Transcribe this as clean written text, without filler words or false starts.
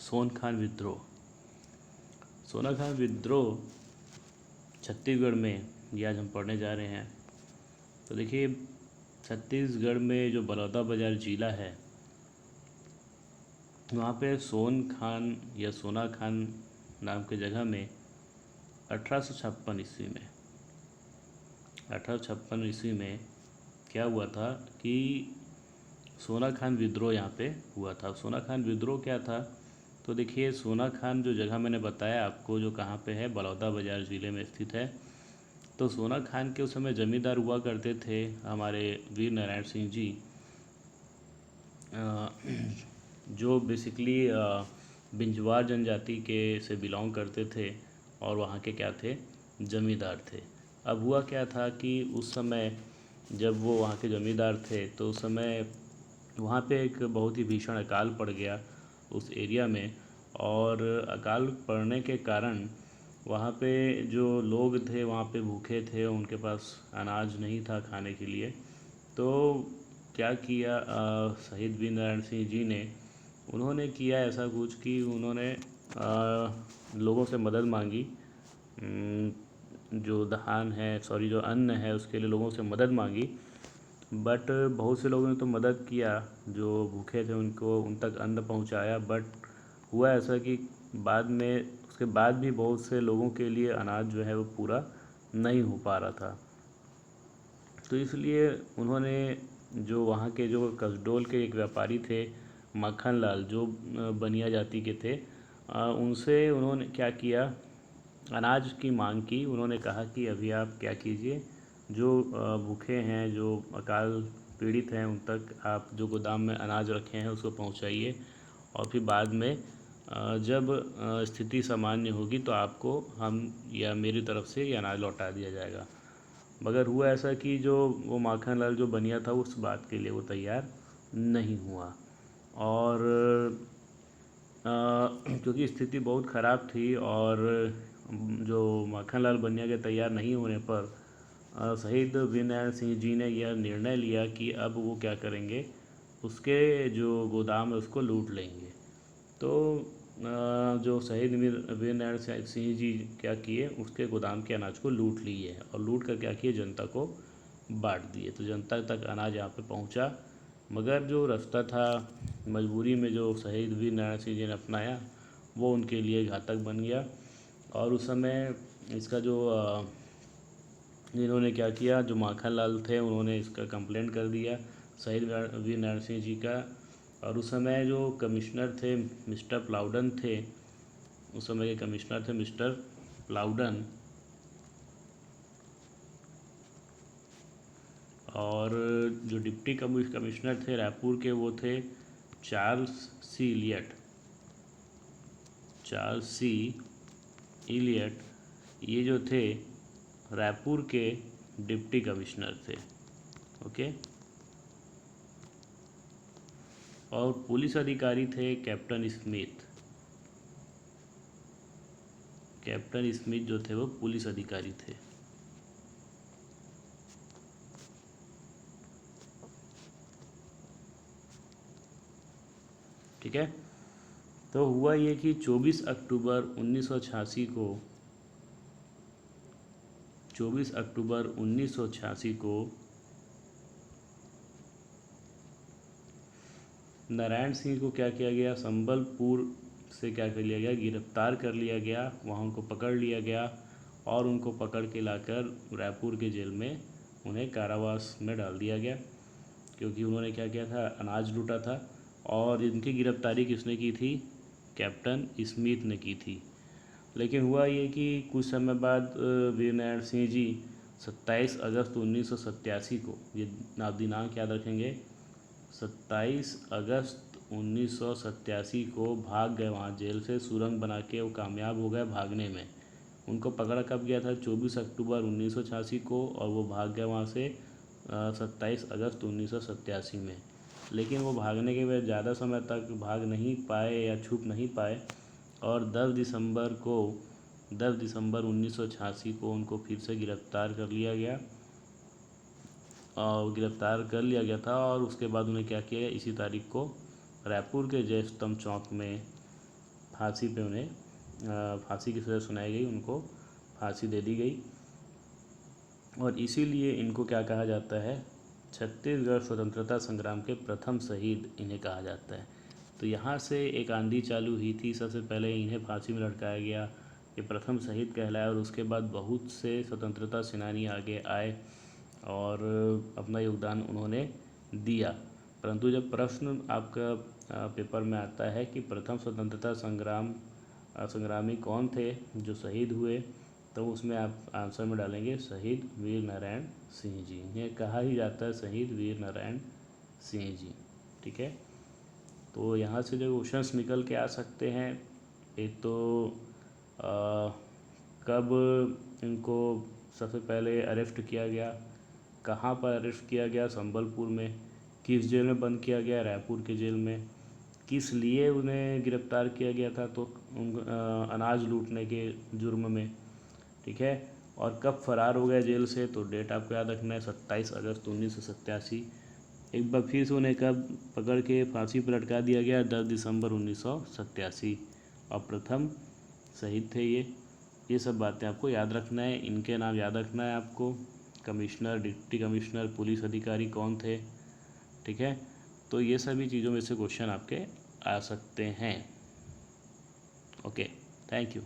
सोनखान विद्रोह। सोनाखान विद्रोह छत्तीसगढ़ में ये आज हम पढ़ने जा रहे हैं। तो देखिए, छत्तीसगढ़ में जो बलौदाबाजार जिला है, वहाँ पे सोनखान या सोनाखान नाम की जगह में 1856 ईस्वी में 1856 ईस्वी में क्या हुआ था कि सोनाखान विद्रोह यहाँ पे हुआ था। सोनाखान विद्रोह क्या था? तो देखिए, सोनाखान जो जगह मैंने बताया आपको, जो कहाँ पे है, बलौदाबाजार ज़िले में स्थित है। तो सोनाखान के उस समय ज़मींदार हुआ करते थे हमारे वीर नारायण सिंह जी, जो बेसिकली बिंजवार जनजाति के से बिलोंग करते थे और वहाँ के क्या थे, ज़मींदार थे। अब हुआ क्या था कि उस समय जब वो वहाँ के ज़मींदार थे तो उस समय वहाँ पे एक बहुत ही भीषण अकाल पड़ गया उस एरिया में। और अकाल पड़ने के कारण वहाँ पे जो लोग थे वहाँ पे भूखे थे, उनके पास अनाज नहीं था खाने के लिए। तो क्या किया शहीद वीर नारायण सिंह जी ने, उन्होंने किया ऐसा कुछ कि उन्होंने लोगों से मदद मांगी। जो धान है, सॉरी, जो अन्न है उसके लिए लोगों से मदद मांगी। बट बहुत से लोगों ने तो मदद किया, जो भूखे थे उनको उन तक अन्न पहुंचाया। बट हुआ ऐसा कि बाद में उसके बाद भी बहुत से लोगों के लिए अनाज जो है वो पूरा नहीं हो पा रहा था। तो इसलिए उन्होंने, जो वहाँ के जो कसडोल के एक व्यापारी थे मक्खन लाल, जो बनिया जाति के थे, उनसे उन्होंने क्या किया, अनाज की मांग की। उन्होंने कहा कि अभी आप क्या कीजिए, जो भूखे हैं, जो अकाल पीड़ित हैं, उन तक आप जो गोदाम में अनाज रखे हैं उसको पहुंचाइए, और फिर बाद में जब स्थिति सामान्य होगी तो आपको हम या मेरी तरफ से ये अनाज लौटा दिया जाएगा। मगर हुआ ऐसा कि जो वो माखन लाल जो बनिया था, उस बात के लिए वो तैयार नहीं हुआ। और क्योंकि स्थिति बहुत ख़राब थी और जो माखन लाल बनिया के तैयार नहीं होने पर शहीद वीर नारायण सिंह जी ने यह निर्णय लिया कि अब वो क्या करेंगे, उसके जो गोदाम है उसको लूट लेंगे। तो जो शहीद वीर नारायण सिंह जी क्या किए, उसके गोदाम के अनाज को लूट लिए और लूट कर क्या किए, जनता को बांट दिए। तो जनता तक अनाज यहाँ पे पहुँचा। मगर जो रास्ता था, मजबूरी में जो शहीद वीर नारायण सिंह जी ने अपनाया, वो उनके लिए घातक बन गया। और उस समय इसका जो इन्होंने क्या किया, जो माखन लाल थे उन्होंने इसका कंप्लेंट कर दिया शहीद वीर नारायण सिंह जी का। और उस समय जो कमिश्नर थे मिस्टर प्लाउडन थे, उस समय के कमिश्नर थे मिस्टर प्लाउडन, और जो डिप्टी कमिश्नर थे रायपुर के, वो थे चार्ल्स सी इलियट। ये जो थे रायपुर के डिप्टी कमिश्नर थे। ओके। और पुलिस अधिकारी थे कैप्टन स्मिथ जो थे वो पुलिस अधिकारी थे। ठीक है। तो हुआ ये कि 24 अक्टूबर 1986 को नारायण सिंह को क्या किया गया, संबलपुर से क्या कर लिया गया, गिरफ्तार कर लिया गया। वहाँ उनको पकड़ लिया गया और उनको पकड़ के लाकर रायपुर के जेल में उन्हें कारावास में डाल दिया गया, क्योंकि उन्होंने क्या किया था, अनाज लूटा था। और इनकी गिरफ्तारी किसने की थी, कैप्टन स्मिथ ने की थी। लेकिन हुआ ये कि कुछ समय बाद वीर नारायण सिंह जी 27 अगस्त 1987 को, ये आप दिनांक याद रखेंगे, 27 अगस्त 1987 को भाग गए वहाँ जेल से। सुरंग बना के वो कामयाब हो गए भागने में। उनको पकड़ा कब गया था, 24 अक्टूबर 1986 को, और वो भाग गए वहाँ से 27 अगस्त 1987 में। लेकिन वो भागने के बाद ज़्यादा समय तक भाग नहीं पाए या छुप नहीं पाए, और 10 दिसंबर 1986 को उनको फिर से गिरफ्तार कर लिया गया था। और उसके बाद उन्हें क्या किया, इसी तारीख को रायपुर के जय स्तंभ चौक में फांसी पे उन्हें फांसी की सज़ा सुनाई गई, उनको फांसी दे दी गई। और इसीलिए इनको क्या कहा जाता है, छत्तीसगढ़ स्वतंत्रता संग्राम के प्रथम शहीद इन्हें कहा जाता है। तो यहाँ से एक आंधी चालू हुई थी, सबसे पहले इन्हें फांसी में लटकाया गया, ये प्रथम शहीद कहलाया। और उसके बाद बहुत से स्वतंत्रता सेनानी आगे आए और अपना योगदान उन्होंने दिया। परंतु जब प्रश्न आपका पेपर में आता है कि प्रथम स्वतंत्रता संग्रामी कौन थे जो शहीद हुए, तो उसमें आप आंसर में डालेंगे शहीद वीर नारायण सिंह जी। इन्हें कहा ही जाता है शहीद वीर नारायण सिंह जी। ठीक है, तो यहाँ से जो क्वेश्चंस निकल के आ सकते हैं, एक तो कब इनको सबसे पहले अरेस्ट किया गया, कहाँ पर अरेस्ट किया गया, संबलपुर में। किस जेल में बंद किया गया, रायपुर के जेल में। किस लिए उन्हें गिरफ्तार किया गया था, तो अनाज लूटने के जुर्म में। ठीक है, और कब फरार हो गए जेल से, तो डेट आपको याद रखना है 27 अगस्त 1987। एक बार फिर से उन्हें कब पकड़ के फांसी पर लटका दिया गया, 10 दिसंबर 1987। और प्रथम शहीद थे ये सब बातें आपको याद रखना है। इनके नाम याद रखना है आपको, कमिश्नर, डिप्टी कमिश्नर, पुलिस अधिकारी कौन थे। ठीक है, तो ये सभी चीज़ों में से क्वेश्चन आपके आ सकते हैं। Okay, thank you.